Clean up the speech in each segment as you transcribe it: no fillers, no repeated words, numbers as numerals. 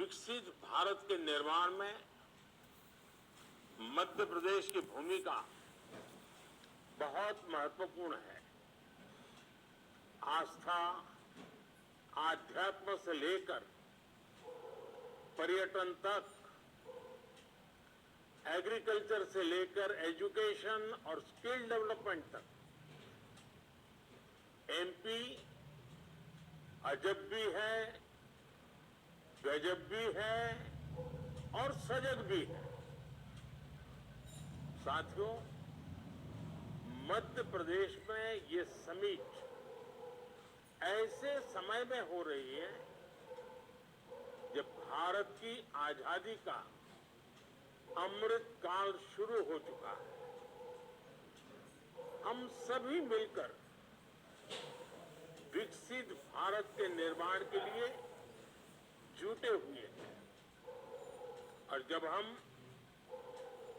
विकसित भारत के निर्माण में मध्य प्रदेश की भूमिका बहुत महत्वपूर्ण है। आस्था, आध्यात्म से लेकर पर्यटन तक, एग्रीकल्चर से लेकर एजुकेशन और स्किल डेवलपमेंट तक, एमपी अजब भी है, गजब भी है और सजग भी है। साथियों, मध्य प्रदेश में ये समिट ऐसे समय में हो रही है जब भारत की आजादी का अमृत काल शुरू हो चुका है। हम सभी मिलकर विकसित भारत के निर्माण के लिए जुटे हुए हैं और जब हम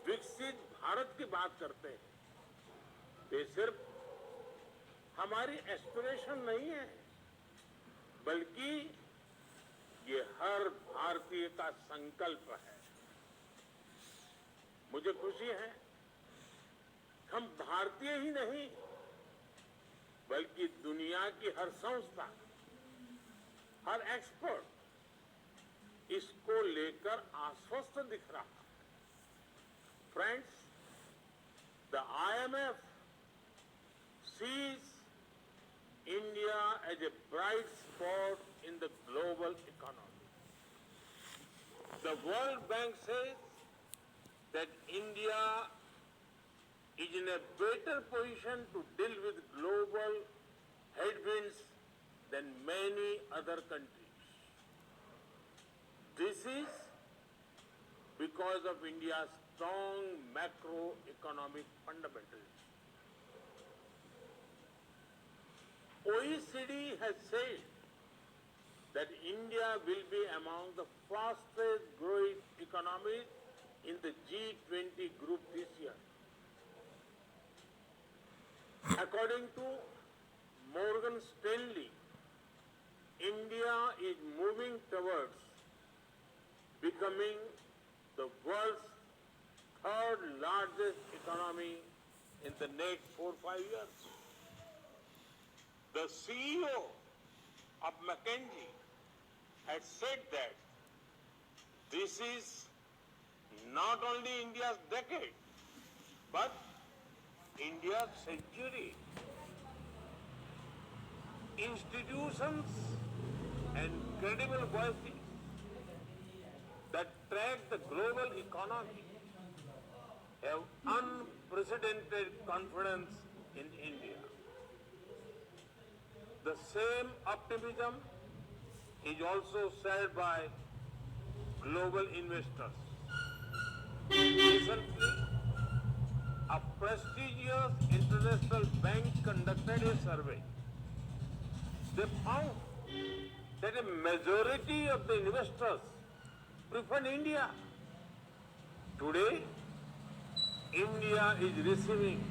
विकसित भारत की बात करते हैं तो ये सिर्फ हमारी एस्पिरेशन नहीं है, बल्कि ये हर भारतीय का संकल्प है। मुझे खुशी है हम भारतीय ही नहीं बल्कि दुनिया की हर संस्था, हर एक्सपर्ट इसको लेकर आश्वस्त दिख रहा है। Friends, the IMF sees India as a bright spot in the global economy. The World Bank says that India is in a better position to deal with global headwinds than many other countries. This is because of India's strong macroeconomic fundamentals. OECD has said that India will be among the fastest growing economies in the G20 group this year. According to Morgan Stanley, India is moving towards becoming the world's third largest economy in the next 4-5 years. The CEO of McKinsey had said that this is not only India's decade, but India's century. Institutions and credible voices that track the global economy have unprecedented confidence in India. The same optimism is also shared by global investors. Recently, a prestigious international bank conducted a survey. They found that a majority of the investors prefer India. Today, India is receiving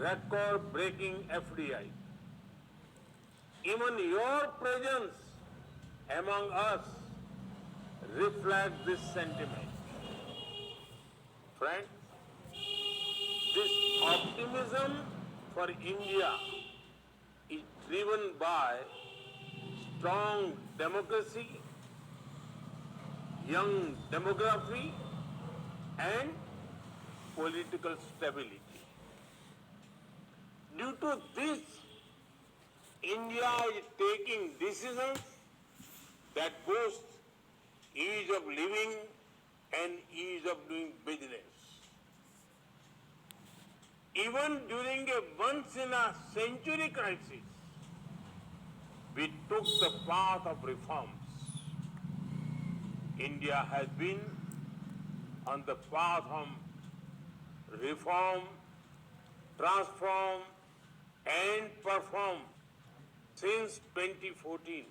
record-breaking FDI. Even your presence among us reflects this sentiment. Friends, this optimism for India is driven by strong democracy, young demography, and political stability. Due to this, India is taking decisions that boost ease of living and ease of doing business. Even during a once-in-a-century crisis, we took the path of reforms. India has been on the path of reform, transform, and perform since 2014.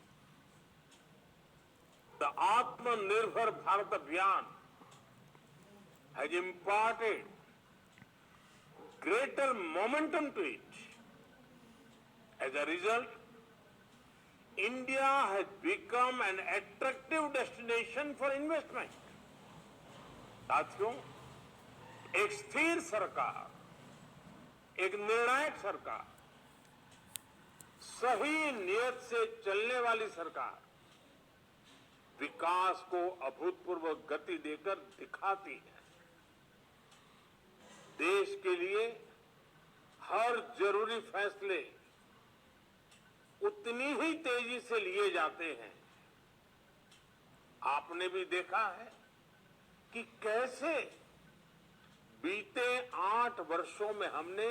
The Atmanirbhar Bharat Abhiyan has imparted greater momentum to it. As a result, India has become an attractive destination for investment. साथियों, एक स्थिर सरकार, एक निर्णायक सरकार, सही नियत से चलने वाली सरकार विकास को अभूतपूर्व गति देकर दिखाती है। देश के लिए हर जरूरी फैसले उतनी ही तेजी से लिए जाते हैं। आपने भी देखा है कि कैसे बीते 8 वर्षों में हमने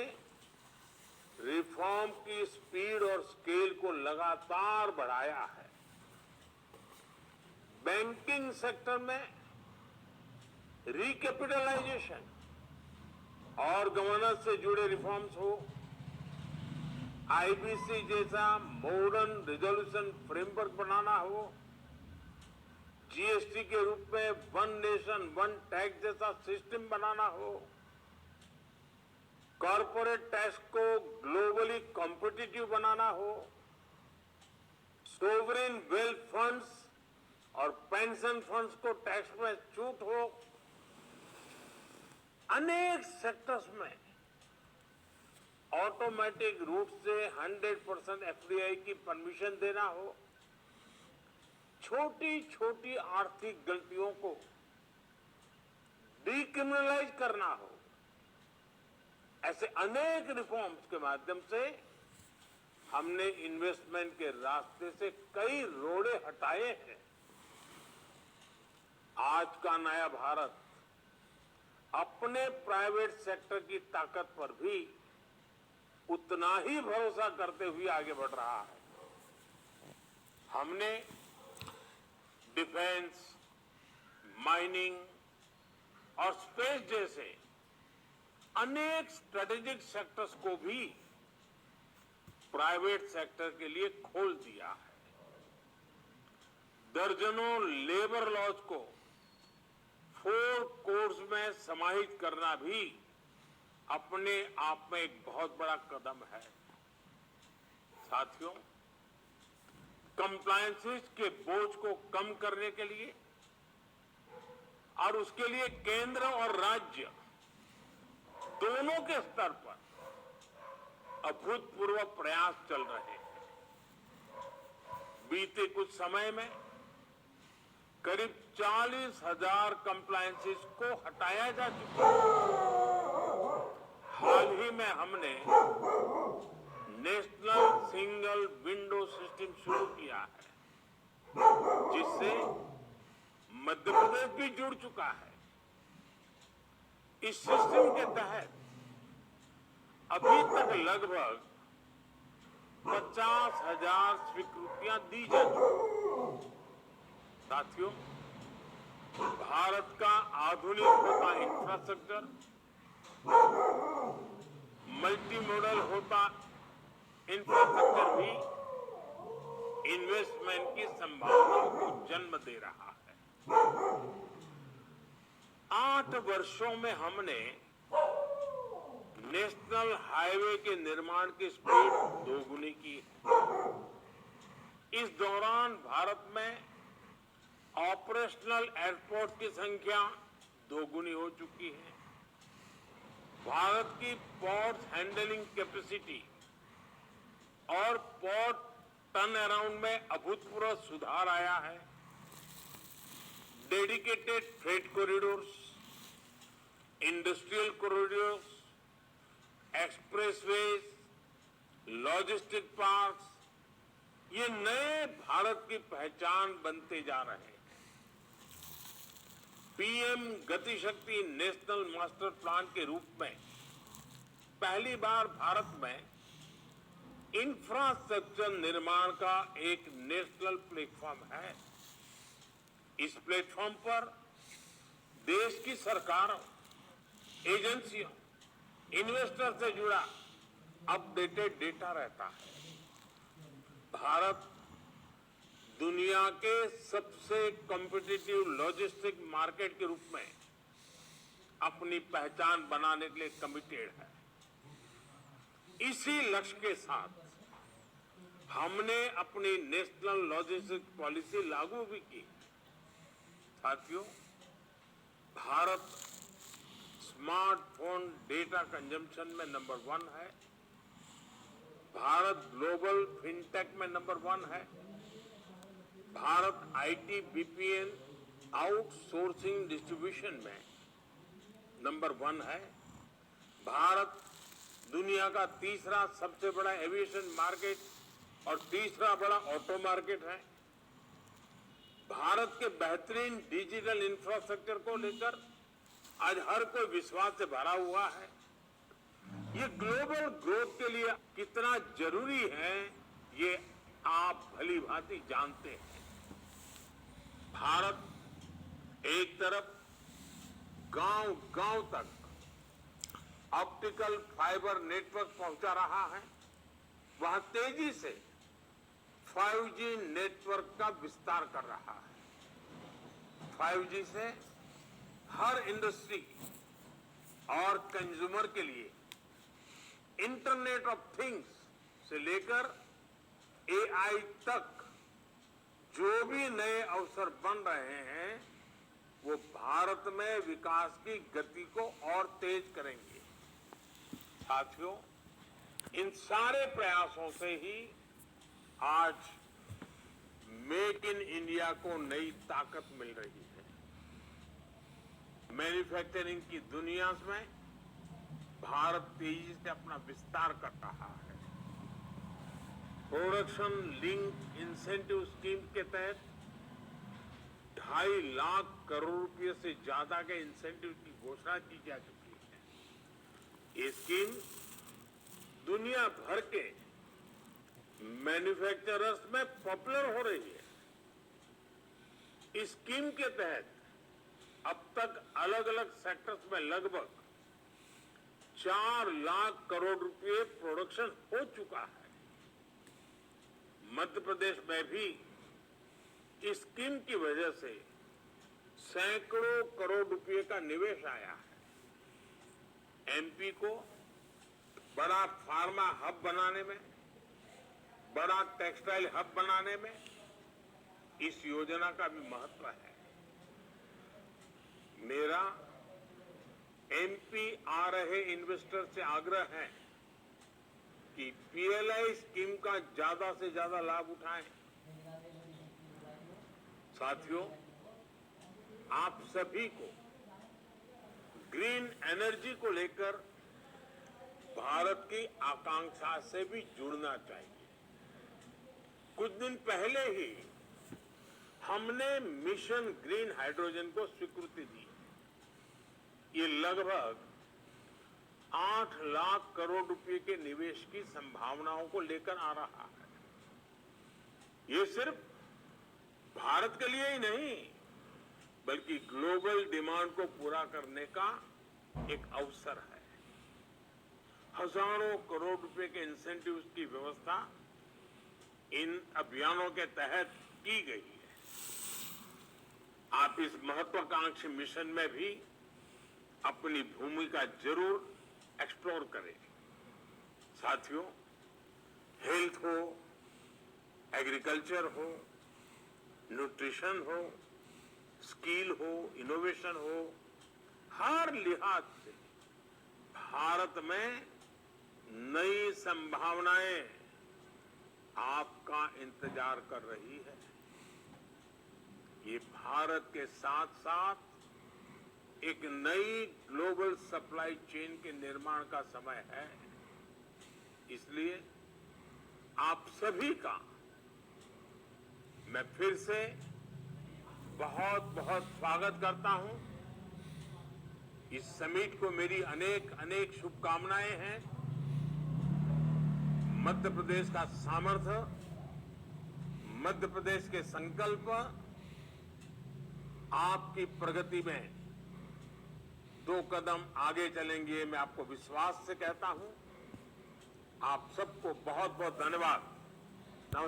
रिफॉर्म की स्पीड और स्केल को लगातार बढ़ाया है। बैंकिंग सेक्टर में रिकैपिटलाइजेशन और गवर्नेंस से जुड़े रिफॉर्म्स हो, आईबीसी जैसा मॉडर्न रिजोल्यूशन फ्रेमवर्क बनाना हो, जीएसटी के रूप में वन नेशन वन टैक्स जैसा सिस्टम बनाना हो, कॉर्पोरेट टैक्स को ग्लोबली कॉम्पिटिटिव बनाना हो, सोवरेन वेल्थ फंड्स और पेंशन फंड्स को टैक्स में छूट हो, अनेक सेक्टर्स में ऑटोमेटिक रूप से 100% एफडीआई की परमिशन देना हो, छोटी छोटी आर्थिक गलतियों को डीक्रिमिनलाइज करना हो, ऐसे अनेक रिफॉर्म्स के माध्यम से हमने इन्वेस्टमेंट के रास्ते से कई रोड़े हटाए हैं। आज का नया भारत अपने प्राइवेट सेक्टर की ताकत पर भी उतना ही भरोसा करते हुए आगे बढ़ रहा है। हमने डिफेंस, माइनिंग और स्पेस जैसे अनेक स्ट्रेटेजिक सेक्टर्स को भी प्राइवेट सेक्टर के लिए खोल दिया है। दर्जनों लेबर लॉज को 4 कोर्स में समाहित करना भी अपने आप में एक बहुत बड़ा कदम है। साथियों, कंप्लायंसेस के बोझ को कम करने के लिए और उसके लिए केंद्र और राज्य दोनों के स्तर पर अभूतपूर्व प्रयास चल रहे हैं। बीते कुछ समय में करीब 40,000 कंप्लायंसेस को हटाया जा चुका है। हाल ही में हमने नेशनल सिंगल विंडो सिस्टम शुरू किया है, जिससे मध्य प्रदेश भी जुड़ चुका है। इस सिस्टम के तहत अभी तक लगभग 50,000 स्वीकृतियां दी जा चुकी। साथियों, भारत का आधुनिक होता इंफ्रास्ट्रक्चर, मल्टी मॉडल होता इंफ्रास्ट्रक्चर भी इन्वेस्टमेंट की संभावनाओं को जन्म दे रहा है। 8 वर्षों में हमने नेशनल हाईवे के निर्माण की स्पीड दोगुनी की है। इस दौरान भारत में ऑपरेशनल एयरपोर्ट की संख्या दोगुनी हो चुकी है। भारत की पोर्ट हैंडलिंग कैपेसिटी और पोर्ट टर्न अराउंड में अभूतपूर्व सुधार आया है। Dedicated freight corridors, industrial corridors, expressways, logistic parks, ये नए भारत की पहचान बनते जा रहे हैं। पीएम गति शक्ति नेशनल मास्टर प्लान के रूप में पहली बार भारत में इंफ्रास्ट्रक्चर निर्माण का एक नेशनल प्लेटफॉर्म है। इस प्लेटफॉर्म पर देश की सरकारों, एजेंसियों, इन्वेस्टर से जुड़ा अपडेटेड डेटा रहता है। भारत दुनिया के सबसे कॉम्पिटिटिव लॉजिस्टिक मार्केट के रूप में अपनी पहचान बनाने के लिए कमिटेड है। इसी लक्ष्य के साथ हमने अपनी नेशनल लॉजिस्टिक्स पॉलिसी लागू भी की। साथियों, भारत स्मार्टफोन डेटा कंजम्पशन में नंबर 1 है। भारत ग्लोबल फिनटेक में नंबर 1 है। Bharat IT BPN outsourcing distribution में नंबर 1 है। भारत दुनिया का तीसरा सबसे बड़ा एविएशन मार्केट और तीसरा बड़ा ऑटो मार्केट है। भारत के बेहतरीन डिजिटल इंफ्रास्ट्रक्चर को लेकर आज हर कोई विश्वास से भरा हुआ है। ये ग्लोबल ग्रोथ के लिए कितना जरूरी है, ये आप भली भांति जानते हैं। भारत एक तरफ गांव-गांव तक ऑप्टिकल फाइबर नेटवर्क पहुंचा रहा है, वहां तेजी से 5G नेटवर्क का विस्तार कर रहा है। 5G से हर इंडस्ट्री और कंज्यूमर के लिए इंटरनेट ऑफ थिंग्स से लेकर AI तक जो भी नए अवसर बन रहे हैं, वो भारत में विकास की गति को और तेज करेंगे। साथियों, इन सारे प्रयासों से ही आज मेक इन इंडिया को नई ताकत मिल रही है। मैन्युफैक्चरिंग की दुनिया में भारत तेजी से अपना विस्तार कर रहा है। प्रोडक्शन लिंक इंसेंटिव स्कीम के तहत 2.5 लाख करोड़ रुपए से ज्यादा के इंसेंटिव की घोषणा की जा चुकी है। ये स्कीम दुनिया भर के मैन्युफैक्चरर्स में पॉपुलर हो रही है। इस स्कीम के तहत अब तक अलग अलग सेक्टर्स में लगभग 4 लाख करोड़ रुपए प्रोडक्शन हो चुका है। मध्य प्रदेश में भी इस स्कीम की वजह से सैकड़ों करोड़ रुपए का निवेश आया है। एमपी को बड़ा फार्मा हब बनाने में, बड़ा टेक्सटाइल हब बनाने में इस योजना का भी महत्व है। मेरा एमपी आ रहे इन्वेस्टर से आग्रह है कि पीएलआई स्कीम का ज्यादा से ज्यादा लाभ उठाएं। साथियों, आप सभी को ग्रीन एनर्जी को लेकर भारत की आकांक्षा से भी जुड़ना चाहिए। कुछ दिन पहले ही हमने मिशन ग्रीन हाइड्रोजन को स्वीकृति दी। ये लगभग 8 लाख करोड़ रुपए के निवेश की संभावनाओं को लेकर आ रहा है। ये सिर्फ भारत के लिए ही नहीं, बल्कि ग्लोबल डिमांड को पूरा करने का एक अवसर है। हजारों करोड़ रुपए के इंसेंटिव्स की व्यवस्था इन अभियानों के तहत की गई है। आप इस महत्वाकांक्षी मिशन में भी अपनी भूमिका जरूर एक्सप्लोर करें। साथियों, हेल्थ हो, एग्रीकल्चर हो, न्यूट्रिशन हो, स्किल हो, इनोवेशन हो, हर लिहाज से भारत में नई संभावनाएं आपका इंतजार कर रही है। ये भारत के साथ साथ एक नई ग्लोबल सप्लाई चेन के निर्माण का समय है। इसलिए आप सभी का मैं फिर से बहुत बहुत स्वागत करता हूं। इस समिट को मेरी अनेक अनेक शुभकामनाएं हैं। मध्य प्रदेश का सामर्थ्य, मध्य प्रदेश के संकल्प आपकी प्रगति में 2 कदम आगे चलेंगे, मैं आपको विश्वास से कहता हूं। आप सबको बहुत बहुत धन्यवाद।